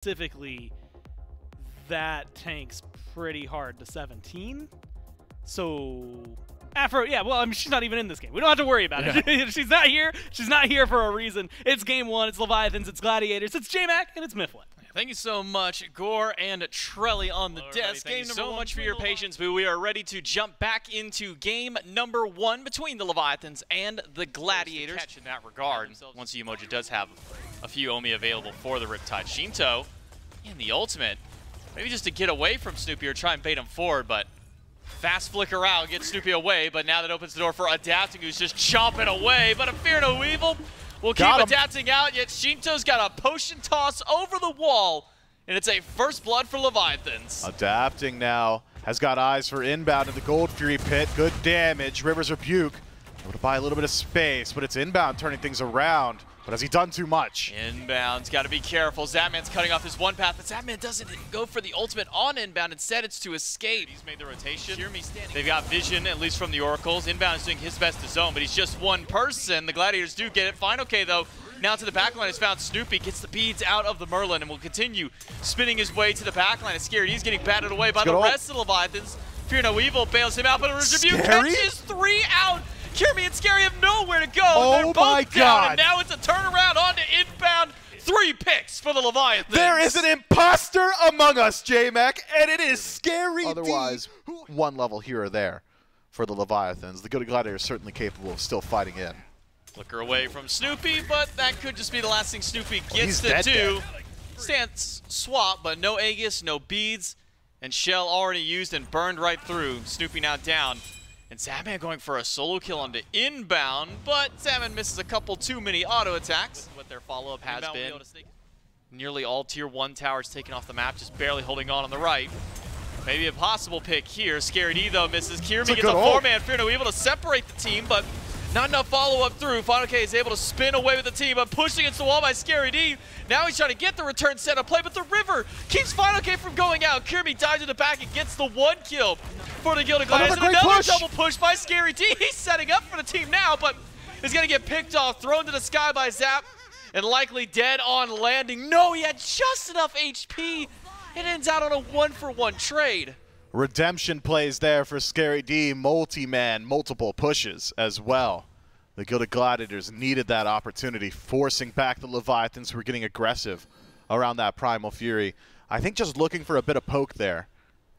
specifically, that tanks pretty hard to 17. So Afro, yeah, well, I mean, she's not even in this game. We don't have to worry about it. She's not here. She's not here for a reason. It's game one. It's Leviathans. It's Gladiators. It's JMac, and it's Mifflin. Thank you so much, Gore and Trelly on the desk. Thank you so much for your patience, but we are ready to jump back into game number one between the Leviathans and the Gladiators. Catch in that regard, once the emoji does have a few Omi available for the Riptide. Shinto in the ultimate, maybe just to get away from Snoopy or try and bait him forward, but fast flicker out, get Snoopy away, but now that opens the door for Adapting, who's just chomping away, but a Fear No Evil will keep Adapting out, yet Shinto's got a potion toss over the wall, and it's a first blood for Leviathans. Adapting now has got eyes for inbound in the Gold Fury pit. Good damage. River's Rebuke able to buy a little bit of space, but it's inbound turning things around. But has he done too much? Inbound's got to be careful. Zapman's cutting off his one path, but Zapman doesn't go for the ultimate on inbound. Instead, it's to escape. He's made the rotation. They've got vision, at least from the Oracles. Inbound is doing his best to zone, but he's just one person. The Gladiators do get it. Fine, okay, though. Now to the backline has found Snoopy, gets the beads out of the Merlin, and will continue spinning his way to the backline. It's Scary. He's getting batted away by the rest of the Leviathans. Fear No Evil bails him out, but Rebuke catches 3 out. Kirby and Scary have nowhere to go. They're both down, and now it's a turnaround on to inbound. 3 picks for the Leviathans. There is an imposter among us, JMac, and it is Scary. Otherwise, one level here or there for the Leviathans. The Gilded Gladiators certainly capable of still fighting in. Flicker away from Snoopy, but that could just be the last thing Snoopy gets to do. Stance swap, but no Aegis, no beads, and Shell already used and burned right through. Snoopy now down. And Zapman going for a solo kill onto inbound, but Zapman misses a couple too many auto attacks. What their follow-up has been. Nearly all tier 1 towers taken off the map, just barely holding on the right. Maybe a possible pick here. Scary D though misses. Kiermi gets a 4-man Fear No Evil to separate the team, but not enough follow-up through. Final K is able to spin away with the team, but pushed against the wall by Scary D. Now he's trying to get the return set up play, but the River keeps Final K from going out. Kirby dives in the back and gets the 1 kill for the Gilded Gladiators. Another double push by Scary D. He's setting up for the team now, but is going to get picked off, thrown to the sky by Zap, and likely dead on landing. No, he had just enough HP. It ends out on a 1-for-1 trade. Redemption plays there for Scary D. Multi-man, multiple pushes as well. The Gilded Gladiators needed that opportunity, forcing back the Leviathans who were getting aggressive around that Primal Fury. I think just looking for a bit of poke there,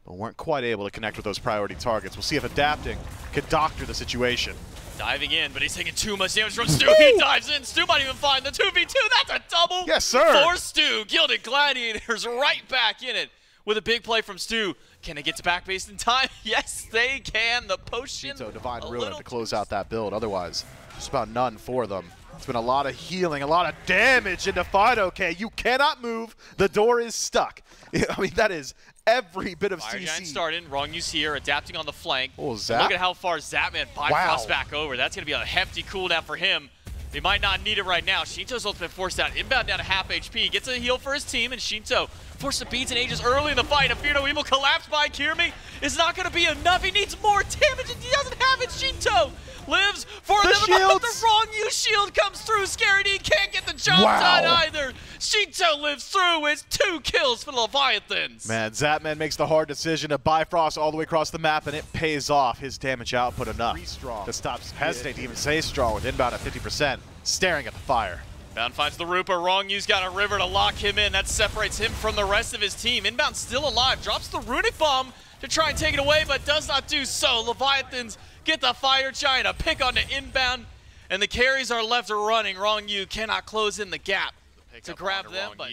but weren't quite able to connect with those priority targets. We'll see if Adapting can doctor the situation. Diving in, but he's taking too much damage from Stu. He dives in. Stu might even find the 2v2. That's a double. Yes, sir. For Stu. Gilded Gladiators right back in it with a big play from Stu. Can they get to back base in time? Yes, they can. The potion. Shinto, Divine Ruin to close out that build. Otherwise, just about none for them. It's been a lot of healing, a lot of damage into Fido K. You cannot move. The door is stuck. I mean, that is every bit of Fire CC. Giant started. Wrong use here. Adapting on the flank. Oh, Zap. Look at how far Zapman Bifrost back over. That's going to be a hefty cooldown for him. He might not need it right now. Shinto's ultimate forced out. Inbound down to half HP. Gets a heal for his team, and Shinto forced the beats and ages early in the fight. A Fear No Evil collapsed by Kirmi is not going to be enough. He needs more damage, and he doesn't have it. Shinto lives for another, but the wrong use shield comes through. Scary D can't get the job done either. Shinto lives through with 2 kills for the Leviathans. Man, Zapman makes the hard decision to Bifrost all the way across the map, and it pays off. His damage output enough to stop hesitate to even say strong with inbound at 50%, staring at the fire. Inbound finds the Rooper. Wrong use got a River to lock him in. That separates him from the rest of his team. Inbound still alive. Drops the Runic Bomb to try and take it away, but does not do so. Leviathans get the Fire Giant, a pick on the inbound, and the carries are left running. Wrong you cannot close in the gap to grab them, but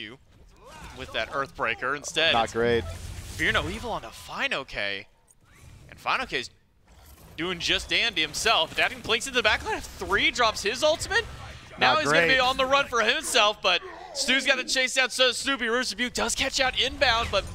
with that Earthbreaker instead. Not great. Fear No Evil on a Fino K, and Fino K's doing just dandy himself. Adapting blinks into the backline of 3, drops his ultimate. Now he's going to be on the run for himself, but Stu's got to chase down Snoopy. River's Rebuke does catch out inbound, but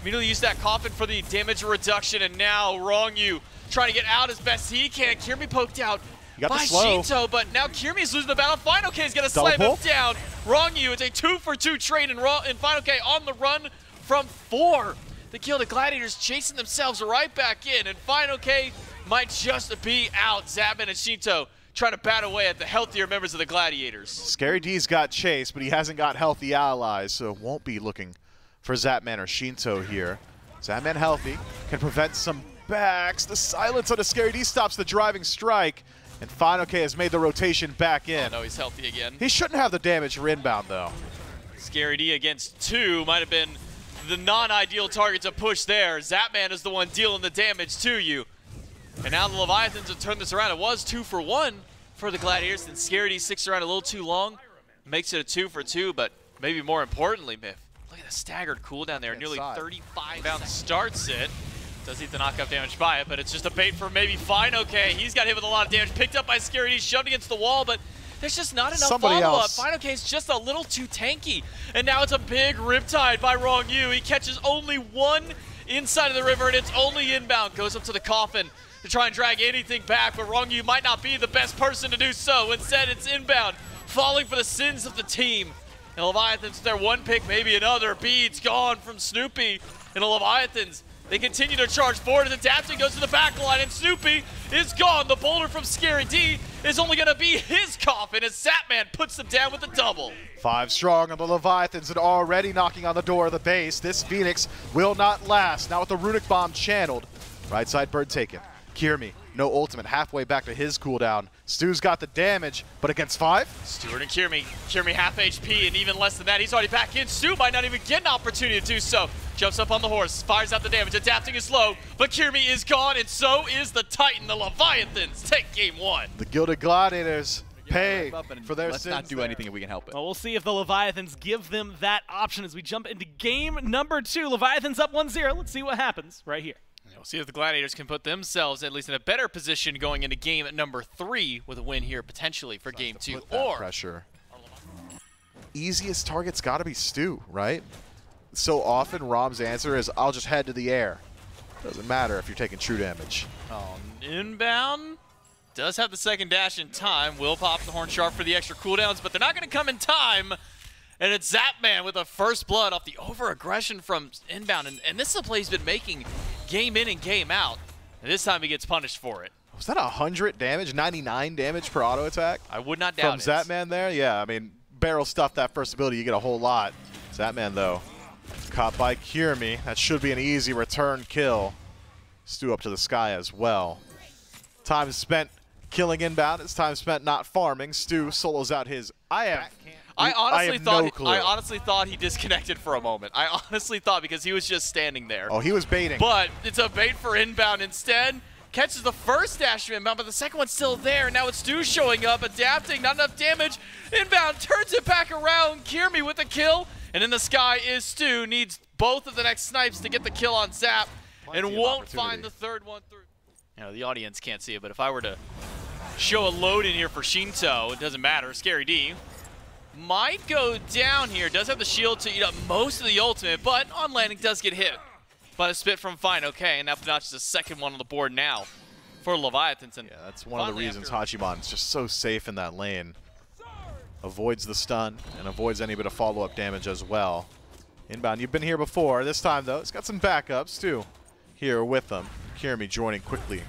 immediately used that coffin for the damage reduction, and now Wrong You trying to get out as best he can. Kirmi poked out by Shinto, but now Kirmi's losing the battle. Final K is going to slam him down. Wrong You, it's a 2-for-2 trade, and Final K on the run from 4. The Gilded Gladiators chasing themselves right back in, and Final K might just be out. Zapman and Shinto trying to bat away at the healthier members of the Gladiators. Scary D's got Chase, but he hasn't got healthy allies, so won't be looking for Zapman or Shinto here. Zapman healthy, can prevent some backs. The silence on the Scary D stops the driving strike, and Final K has made the rotation back in. Oh no, he's healthy again. He shouldn't have the damage for inbound, though. Scary D against 2 might have been the non-ideal target to push there. Zapman is the one dealing the damage to you. And now the Leviathans have turned this around. It was 2 for 1 for the Gladiators, and Scary D sticks around a little too long. Makes it a 2 for 2, but maybe more importantly, Miff, look at the staggered cooldown there. Nearly 35 bounds starts it. Does eat the knockup damage by it, but it's just a bait for maybe Fine. Okay, he's got hit with a lot of damage. Picked up by Scary D, shoved against the wall, but there's just not enough follow-up. Final K is just a little too tanky. And now it's a big riptide by Wrong Yu. He catches only 1 inside of the river, and it's only inbound. Goes up to the coffin to try and drag anything back, but Wrong Yu might not be the best person to do so. Instead, it's inbound, falling for the sins of the team. And Leviathans, their 1 pick, maybe another. Beads gone from Snoopy. And the Leviathans, they continue to charge forward as Adapting goes to the back line, and Snoopy is gone. The boulder from Scary D is only going to be his coffin as Zapman puts them down with a double. 5 strong on the Leviathans and already knocking on the door of the base. This Phoenix will not last. Now with the Runic Bomb channeled. Right side bird taken. Kirmi, no ultimate, halfway back to his cooldown. Stu's got the damage, but against 5? Stewart and Kirmi. Kirmi half HP, and even less than that, he's already back in. Stu might not even get an opportunity to do so. Jumps up on the horse, fires out the damage. Adapting is low, but Kirmi is gone, and so is the Titan. The Leviathans take game 1. The Gilded Gladiators pay for their Let's sins. not do anything if we can help it. Well, we'll see if the Leviathans give them that option as we jump into game number 2. Leviathans up 1-0. Let's see what happens right here. We'll see if the Gladiators can put themselves at least in a better position going into game number 3 with a win here potentially for game 2. Or pressure. Easiest target's got to be Stu, right? So often Rom's answer is, I'll just head to the air. Doesn't matter if you're taking true damage. Oh, inbound does have the second dash in time. Will pop the horn sharp for the extra cooldowns, but they're not going to come in time. And it's Zapman with a first blood off the over-aggression from inbound. And this is a play he's been making game in and game out. And this time he gets punished for it. Was that 100 damage, 99 damage per auto attack? I would not doubt it. From Zapman there? Yeah, I mean, barrel stuff that first ability, you get a whole lot. Zapman, though, caught by Kirmi. That should be an easy return kill. Stu up to the sky as well. Time spent killing inbound. It's time spent not farming. Stu solos out his... I honestly thought he disconnected for a moment. I honestly thought because he was just standing there. Oh, he was baiting. But it's a bait for inbound instead. Catches the first dash of inbound, but the second one's still there. Now it's Stu showing up, adapting, not enough damage. Inbound turns it back around. Kirmi with the kill. And in the sky is Stu. Needs both of the next snipes to get the kill on Zap. And won't find the third one through. You know, the audience can't see it, but if I were to show a load in here for Shinto, it doesn't matter. Scary D might go down here. Does have the shield to eat up most of the ultimate, but on landing does get hit by the spit from Fine. Okay, and that notches the second one on the board now for Leviathans. And yeah, that's one of the reasons Hachiman's just so safe in that lane. Avoids the stun and avoids any bit of follow-up damage as well. Inbound, you've been here before. This time, though, it's got some backups, too. Here with them. Kirmi joining quickly.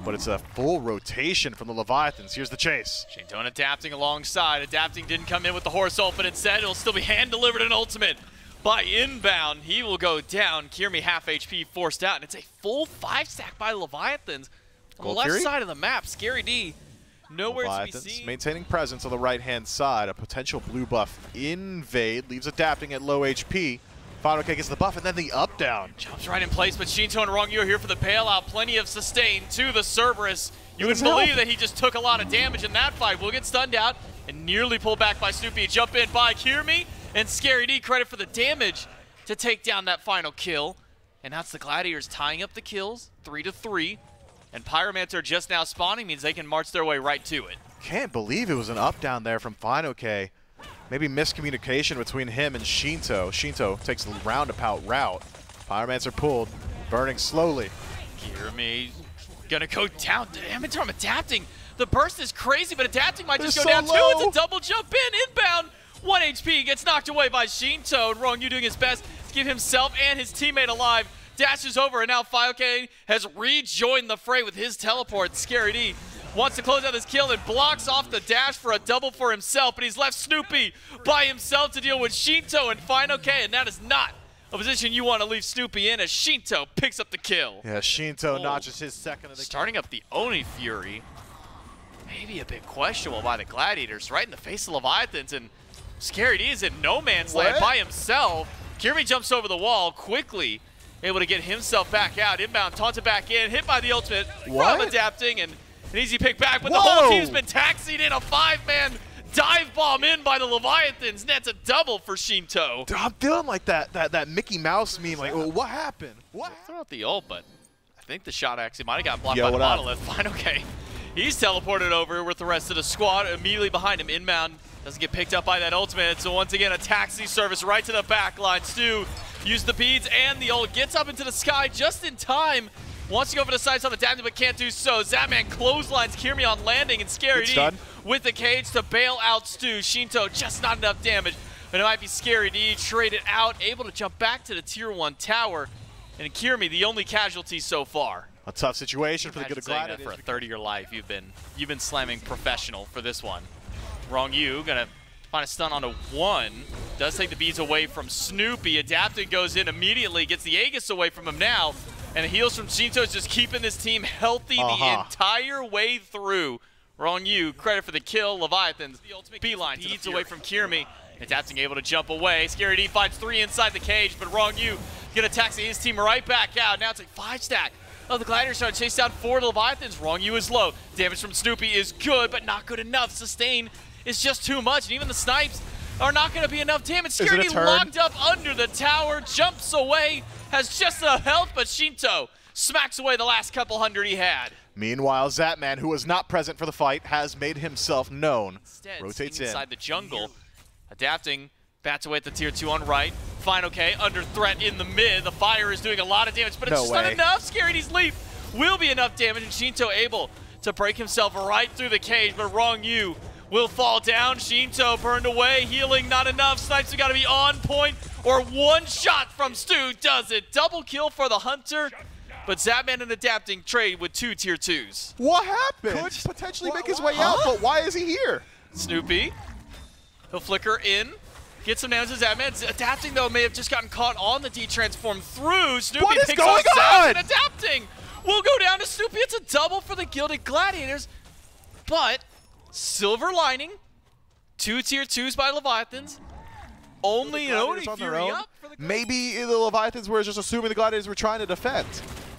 But it's a full rotation from the Leviathans. Here's the chase. Shinton adapting alongside. Adapting didn't come in with the horse ult, but instead it'll still be hand-delivered an ultimate by inbound. He will go down. Kirmi half HP forced out, and it's a full 5-stack by Leviathans. On the left side of the map, Scary D nowhere to be seen. Maintaining presence on the right-hand side. A potential blue buff invade. Leaves Adapting at low HP. Final K gets the buff, and then the up-down. Jumps right in place, but Shinto and Wrong Yu are here for the bailout. Plenty of sustain to the Cerberus. You wouldn't believe that he just took a lot of damage in that fight. Will get stunned out and nearly pulled back by Snoopy. Jump in by Kirmi, and Scary D credit for the damage to take down that final kill. And that's the Gladiators tying up the kills, 3-3. And Pyromancer just now spawning means they can march their way right to it. Can't believe it was an up-down there from Final K. Maybe miscommunication between him and Shinto. Shinto takes the roundabout route. Pyromancer pulled, burning slowly. Kirmi gonna go down. Damage from Adapting. The burst is crazy, but Adapting might just go down too. It's a double jump in, inbound. 1 HP gets knocked away by Shinto. And Wrong Yu doing his best to keep himself and his teammate alive. Dashes over, and now 5K has rejoined the fray with his teleport. Scary D wants to close out this kill and blocks off the dash for a double for himself, but he's left Snoopy by himself to deal with Shinto and FineOK, and that is not a position you want to leave Snoopy in as Shinto picks up the kill. Yeah, Shinto notches his second of the Starting up the Oni Fury. Maybe a bit questionable by the Gladiators, right in the face of Leviathans, and Scary D is in no man's land by himself. Kirby jumps over the wall quickly, able to get himself back out. Inbound, taunted back in, hit by the ultimate from Adapting, and an easy pick back, but the whole team's been taxied in. A 5-man dive bomb in by the Leviathans. That's a double for Shinto. Dude, I'm feeling like that Mickey Mouse meme, like, well, what happened? What? Throw out the ult, but I think the shot actually might have got blocked by the Monolith. FineOK. He's teleported over with the rest of the squad immediately behind him. Inbound doesn't get picked up by that ultimate, so once again a taxi service right to the back line. Stu used the beads and the ult, gets up into the sky just in time. Wants to go for the sides on the damage, but can't do so. Zapman clotheslines Kirmi on landing, and Scary D with the cage to bail out Stu. Shinto just not enough damage, but it might be Scary D traded out, able to jump back to the tier 1 tower. And Kirmi, the only casualty so far. A tough situation for the Gilded Gladiators. For a third of your life, you've been slamming professional for this one. Wrong you, gonna find a stun on a 1. Does take the beads away from Snoopy. Adapting goes in immediately, gets the Aegis away from him now. And the heals from Shinto is just keeping this team healthy the entire way through. Wrong you, credit for the kill. Leviathans, beeline beads away from Kirmi. Adapting able to jump away. Scary D finds 3 inside the cage, but Wrong you gonna taxi his team right back out. Now it's like 5-stack. Oh, the Gladiators trying to chase down 4 Leviathans. Wrong you is low. Damage from Snoopy is good, but not good enough. Sustain is just too much, and even the snipes are not going to be enough damage. Scary D locked up under the tower, jumps away, has just enough health, but Shinto smacks away the last couple hundred he had. Meanwhile, Zapman, who was not present for the fight, has made himself known. Instead, rotates inside the jungle. Adapting, bats away at the tier 2 on right. FineOK under threat in the mid. The fire is doing a lot of damage, but it's just not enough. Scary D's leap will be enough damage, and Shinto able to break himself right through the cage, but Wrong you will fall down. Shinto burned away, healing not enough. Snipes have got to be on point, or one shot from Stu does it. Double kill for the Hunter, but Zapman and Adapting trade with 2 tier 2s. What happened? Could potentially make his way out, but why is he here? Snoopy, he'll flicker in. Get some damage to Zapman. Adapting, though, may have just gotten caught on the D-transform through. Snoopy picks up Zap, and Adapting will go down to Snoopy. It's a double for the Gilded Gladiators, but silver lining, 2 tier 2s by Leviathans. Only Fury up for the Maybe the Leviathans were just assuming the Gladiators were trying to defend.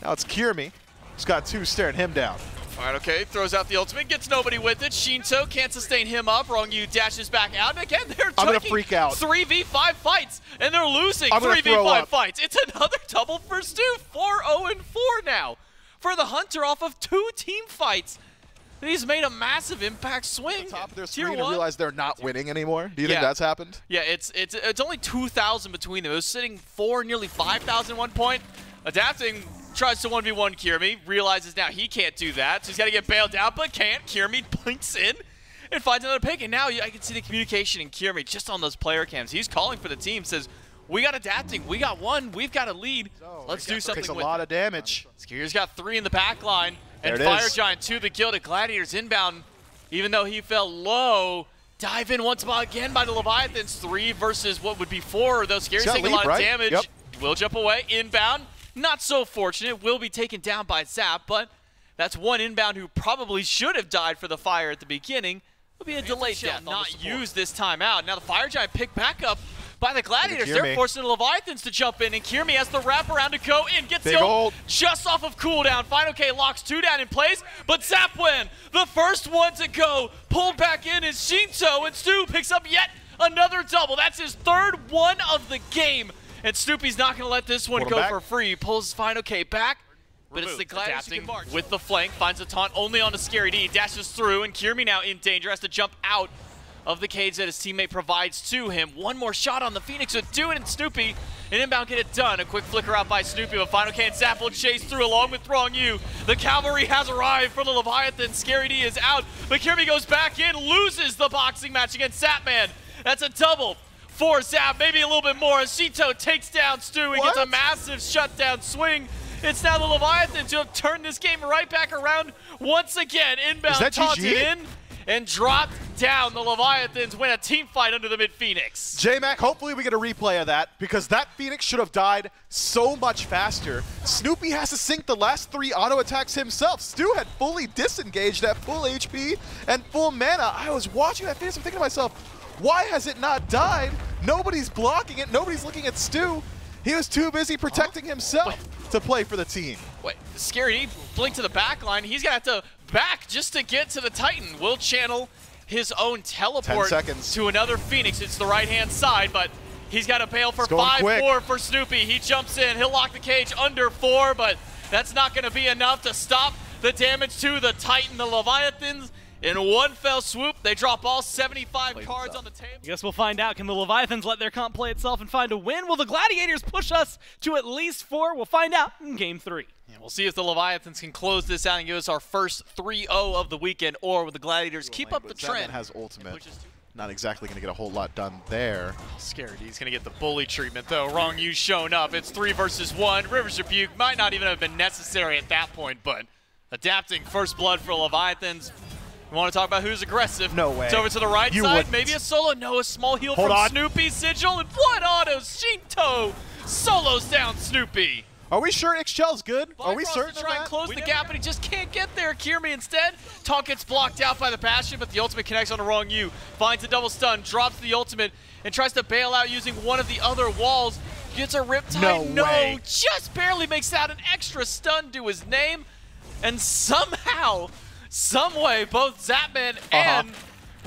Now it's Kirmi. He's got 2 staring him down. FineOK throws out the ultimate, gets nobody with it. Shinto can't sustain him up. Wrong you dashes back out. And again, they're taking 3v5 fights, and they're losing 3v5 fights. It's another double for Stu. 4-0-4 now for the Hunter off of 2 team fights. He's made a massive impact swing. At the top of their screen and realize they're not winning anymore. Do you think that's happened? Yeah, it's only 2,000 between them. It was sitting 4, nearly 5,000 at one point. Adapting tries to 1v1 Kirmi, realizes now he can't do that, so he's got to get bailed out, but can't. Kirmi blinks in and finds another pick, and now I can see the communication in Kirmi just on those player cams. He's calling for the team, says, we got Adapting, we got 1, we've got a lead. Let's do something with it. Takes a lot of damage. Skier's got 3 in the back line, and Fire Giant to the Gilded Gladiators inbound, even though he fell low. Dive in once again by the Leviathans. 3 versus what would be 4, though Skier's taking a lot of damage. Will jump away, inbound. Not so fortunate, will be taken down by Zap, but that's 1 inbound who probably should have died for the fire at the beginning. It'll be a delayed death, not used this time out. Now the Fire Giant picked back up by the Gladiators. They're forcing the Leviathans to jump in, and Kirmi has the wrap around to go in. Gets the ult just off of cooldown. FineOK locks 2 down in place, but Zapwen, the first one to go, pulled back in is Shinto, and Stu picks up yet another double. That's his 3rd one of the game. And Snoopy's not going to let this one go for free. Pulls FineOK back, but it's the Gladiators with the flank. Finds a taunt only on a Scary D. Dashes through, and Kirmi now in danger. Has to jump out of the cage that his teammate provides to him. 1 more shot on the Phoenix would do it, and Snoopy and inbound get it done. A quick flicker out by Snoopy, but FineOK and Zap will chase through along with Wrong you. The cavalry has arrived for the Leviathan. Scary D is out, but Kirmi goes back in, loses the boxing match against Zapman. That's a double for Zap, maybe a little bit more, as Shinto takes down Stu and gets a massive shutdown swing. It's now the Leviathans who have turned this game right back around once again. Inbound taunted in and dropped down. The Leviathans win a team fight under the mid-Phoenix. J-Mac, hopefully we get a replay of that, because that Phoenix should have died so much faster. Snoopy has to sink the last 3 auto attacks himself. Stu had fully disengaged at full HP and full mana. I was watching that Phoenix, I'm thinking to myself, why has it not died? Nobody's blocking it, nobody's looking at Stu. He was too busy protecting himself to play for the team. Wait, Scary D blinked to the back line. He's gonna have to back just to get to the Titan. Will channel his own teleport to another Phoenix. It's the right-hand side, but he's got to bail for 5-4 for Snoopy. He jumps in. He'll lock the cage under 4, but that's not going to be enough to stop the damage to the Titan. The Leviathans, in one fell swoop, they drop all 75 cards on the table. I guess we'll find out. Can the Leviathans let their comp play itself and find a win? Will the Gladiators push us to at least 4? We'll find out in Game 3. Yeah, we'll see if the Leviathans can close this out and give us our first 3-0 of the weekend, or will the Gladiators keep up the trend. Has ultimate. Not exactly going to get a whole lot done there. Scary D's going to get the bully treatment, though. Wrong you shown up. It's 3 versus 1. River's Rebuke might not even have been necessary at that point, but adapting first blood for Leviathans. We want to talk about who's aggressive. No way. It's over to the right side. Wouldn't. Maybe a solo. No, a small heal from Snoopy. Sigil and Blood Auto. Shinto solos down Snoopy. Are we sure Ixchel's good? Are we certain to try and close the gap, but he just can't get there. Kirmi instead. Taunt gets blocked out by the Bastion, but the ultimate connects on the wrong U. Finds a double stun, drops the ultimate, and tries to bail out using one of the other walls. Gets a Riptide. No, just barely makes out an extra stun to his name. And somehow, some way, both Zapman and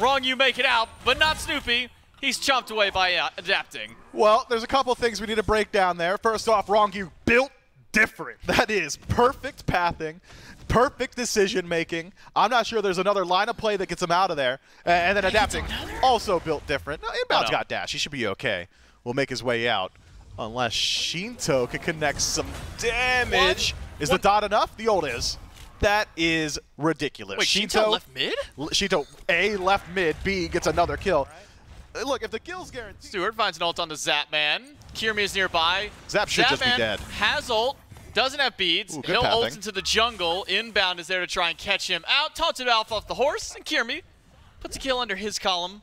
Wrong U make it out, but not Snoopy. He's chomped away by adapting. Well, there's a couple things we need to break down there. First off, Wrong U built different. That is perfect pathing, perfect decision making. I'm not sure there's another line of play that gets him out of there. And then adapting, also built different. No, Inbound's got dash. He should be okay. Will make his way out. Unless Shinto can connect some damage. Is the dot enough? The ult is. That is ridiculous. Wait, Shinto left mid? Shinto, A, left mid, B, gets another kill. Look, if the kill's guaranteed. Stewart finds an ult on the Zapman. Kirmi is nearby. Zap should just be dead. Has ult, doesn't have beads. He'll ult into the jungle. Inbound is there to try and catch him out. Taunted off the horse, and Kirmi puts a kill under his column.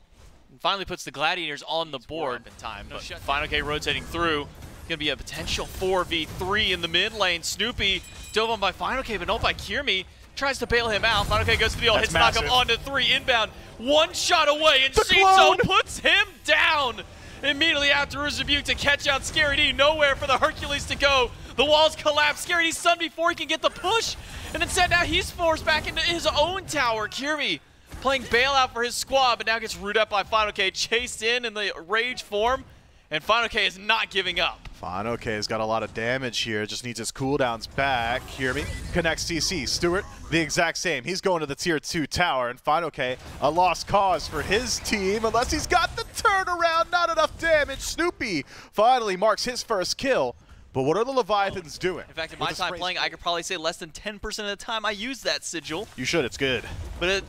And finally puts the Gladiators on the board in time. But Final K rotating through. Gonna be a potential 4v3 in the mid lane. Snoopy dove on by Final K, but not by Kirmi. Tries to bail him out. Final K goes to the ult, hits knockup onto 3, inbound. One shot away, and Shinto puts him down. Immediately after his rebuke to catch out Scary D. Nowhere for the Hercules to go. The walls collapse. Scary D's stunned before he can get the push. And instead now he's forced back into his own tower. Kirmi playing bailout for his squad, but now gets rooted up by Final K. Chased in the rage form. And Final K is not giving up. Final K has got a lot of damage here. Just needs his cooldowns back. Kirmi connects CC. Stewart, the exact same. He's going to the tier 2 tower. And Final K, a lost cause for his team. Unless he's got the turnaround. Not enough damage. Snoopy finally marks his first kill. But what are the Leviathans doing? In fact, in my time playing, I could probably say less than 10% of the time I use that sigil. You should. It's good. But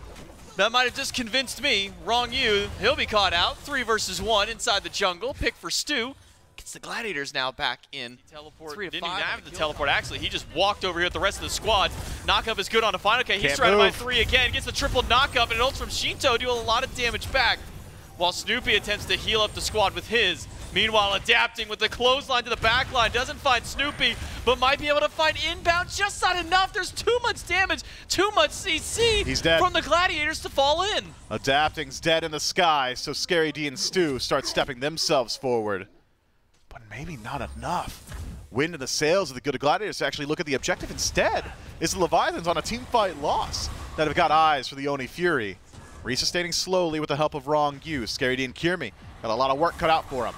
that might have just convinced me. Wrong you. He'll be caught out. 3 versus 1 inside the jungle. Pick for Stu. Gets the Gladiators now back in. Teleport. Didn't even have the teleport, actually. He just walked over here with the rest of the squad. Knockup is good on a Final K. He's surrounded by 3 again. Gets the triple knockup, and ults from Shinto do a lot of damage back. While Snoopy attempts to heal up the squad with his. Meanwhile, adapting with the clothesline to the back line. Doesn't find Snoopy, but might be able to find inbound. Just not enough. There's too much damage, too much CC from the Gladiators to fall in. Adapting's dead in the sky, so Scary D and Stu start stepping themselves forward. But maybe not enough. Wind in the sails of the Gilded Gladiators to actually look at the objective instead. It's the Leviathans on a team fight loss that have got eyes for the Oni Fury. Resustaining slowly with the help of Wrong U. Scary D and Kirmi got a lot of work cut out for him.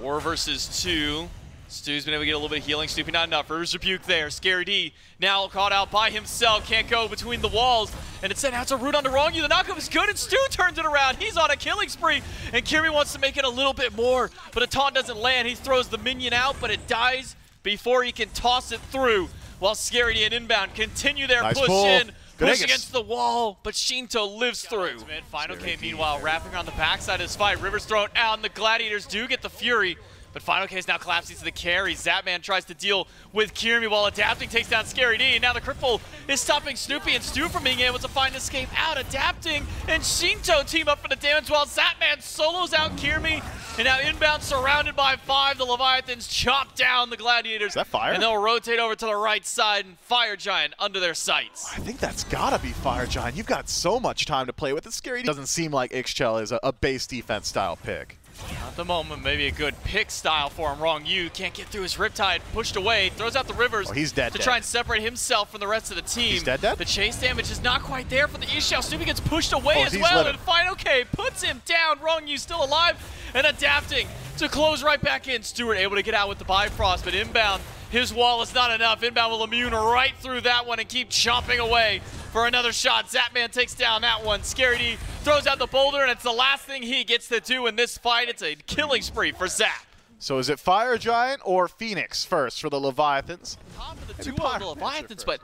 4 versus 2. Stu's been able to get a little bit of healing. Snoopy not enough. River's Rebuke there. Scary D now caught out by himself. Can't go between the walls. And instead now it's a root onto Wrong U. The knockup is good, and Stu turns it around. He's on a killing spree, and Kirmi wants to make it a little bit more. But a taunt doesn't land. He throws the minion out, but it dies before he can toss it through. While Scary D and Inbound continue their push in. Push against the wall, but Shinto lives through. Final K, meanwhile, wrapping around the backside of this fight. River's thrown out, and the Gladiators do get the Fury. But Final K is now collapsing to the carry. Zapman tries to deal with Kirmi while adapting, takes down Scary D. And now the cripple is stopping Snoopy and Stu from being able to find escape out. Adapting and Shinto team up for the damage while Zapman solos out Kirmi. And now inbound surrounded by 5. The Leviathans chop down the Gladiators. Is that Fire? And they'll rotate over to the right side and Fire Giant under their sights. I think that's gotta be Fire Giant. You've got so much time to play with it. Scary D doesn't seem like Ixchel is a base defense style pick. At the moment, maybe a good pick style for him. Wrong you can't get through his Riptide, pushed away, throws out the Rivers he's dead, to try and separate himself from the rest of the team. He's dead. The chase damage is not quite there for the Ixchel. Snoopy gets pushed away as well, and Final K puts him down. Wrong you still alive and adapting to close right back in. Stewart able to get out with the Bifrost, but inbound, his wall is not enough. Inbound will immune right through that one and keep chomping away for another shot. Zapman takes down that one. Scary D throws out the boulder, and it's the last thing he gets to do in this fight. It's a killing spree for Zap. So is it Fire Giant or Phoenix first for the Leviathans? Top of the duo of the Leviathans, but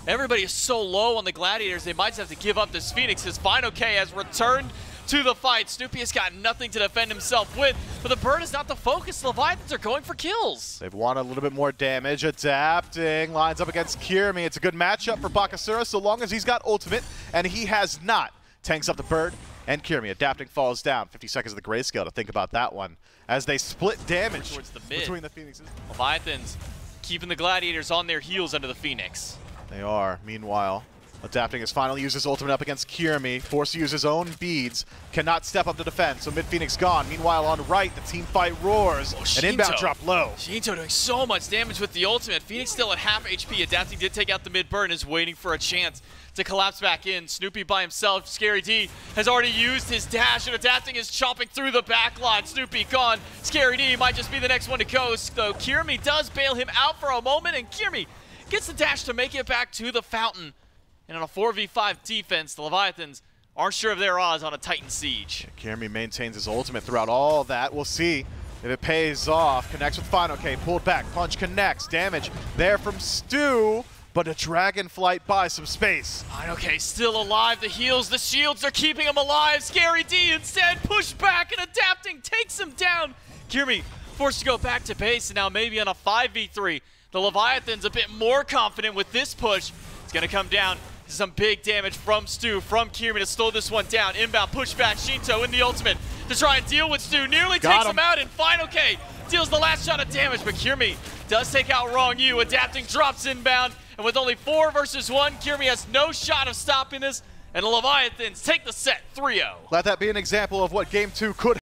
everybody is so low on the Gladiators, they might just have to give up this Phoenix. His Final K has returned to the fight. Snoopy has got nothing to defend himself with, but the bird is not the focus. The Leviathans are going for kills. They've won a little bit more damage. Adapting, lines up against Kirmi. It's a good matchup for Bakasura so long as he's got ultimate, and he has not. Tanks up the bird, and Kirmi adapting falls down. 50 seconds of the grayscale to think about that one as they split damage towards the mid between the Phoenixes. Leviathans keeping the Gladiators on their heels under the Phoenix. They are. Meanwhile, adapting has finally used his ultimate up against Kirmi, forced to use his own beads, cannot step up to defend, so mid-Phoenix gone. Meanwhile, on right, the team fight roars, and inbound drop low. Shinto doing so much damage with the ultimate. Phoenix still at half HP. Adapting did take out the mid-burn and is waiting for a chance to collapse back in. Snoopy by himself. Scary D has already used his dash, and Adapting is chopping through the back line. Snoopy gone. Scary D might just be the next one to go, though Kirmi does bail him out for a moment, and Kirmi gets the dash to make it back to the fountain. And on a 4v5 defense, the Leviathans aren't sure of their odds on a Titan siege. Kirmi maintains his ultimate throughout all that. We'll see if it pays off. Connects with Final K, pulled back, punch connects. Damage there from Stu, but a dragon flight buys some space. Final K still alive. The heals, the shields are keeping him alive. Scary D instead pushed back, and Adapting takes him down. Kirmi forced to go back to base, and now maybe on a 5v3. The Leviathans a bit more confident with this push. It's going to come down to some big damage from Stu, from Kirmi to slow this one down. Inbound pushback, Shinto in the ultimate to try and deal with Stu. Nearly takes him out, and Final K deals the last shot of damage, but Kirmi does take out Wrong You. Adapting drops inbound, and with only 4 versus 1, Kirmi has no shot of stopping this, and the Leviathans take the set 3-0. Let that be an example of what Game 2 could